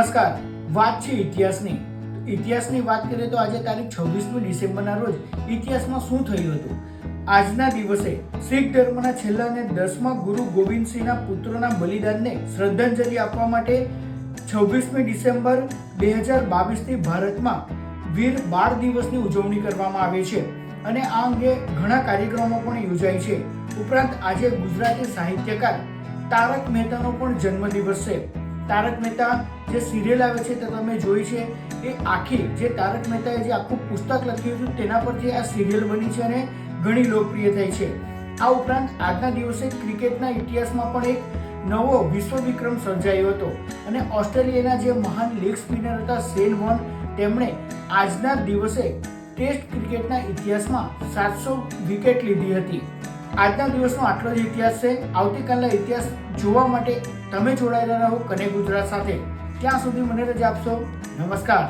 નમસ્કાર. વાત છે ઇતિહાસની. ઇતિહાસની વાત કરીએ તો આજે તારીખ 26મી ડિસેમ્બરના રોજ ઇતિહાસમાં શું થયું હતું. આજના દિવસે શીખ ધર્મના છેલ્લા અને 10મા ગુરુ ગોવિંદસિંહના પુત્રોના બલિદાનને શ્રદ્ધાંજલિ આપવા માટે 26મી ડિસેમ્બર 2022 થી ભારતમાં વીર બાળ દિવસની ઉજવણી કરવામાં આવે છે અને આ અંગે ઘણા કાર્યક્રમો પણ યોજાય છે. ઉપરાંત આજે ગુજરાતી સાહિત્યકાર તારક મહેતાનો પણ જન્મદિવસ છે. તારક મહેતા જે સિરિયલ આવે છે તે તમે જોઈ છે, એ આખી જે તારક મહેતાએ જે આખું પુસ્તક લખ્યું હતું તેના પરથી આ સિરિયલ બની છે અને ઘણી લોકપ્રિય થઈ છે. આ ઉપરાંત આજના દિવસે ક્રિકેટના ઇતિહાસમાં પણ એક નવો વિશ્વ વિક્રમ સર્જાયો હતો અને ઓસ્ટ્રેલિયાના જે મહાન લેગ સ્પિનર હતા શેન વોર્ન, તેમણે આજના દિવસે ટેસ્ટ ક્રિકેટના ઇતિહાસમાં 700 વિકેટ લીધી હતી. આજના દિવસનો આટલો જ ઇતિહાસ છે. આવતીકાલના ઇતિહાસ જોવા માટે તમે જોડાયેલા રહો કનેક્ટ ગુજરાત સાથે. ત્યાં સુધી મને રજા આપશો. નમસ્કાર.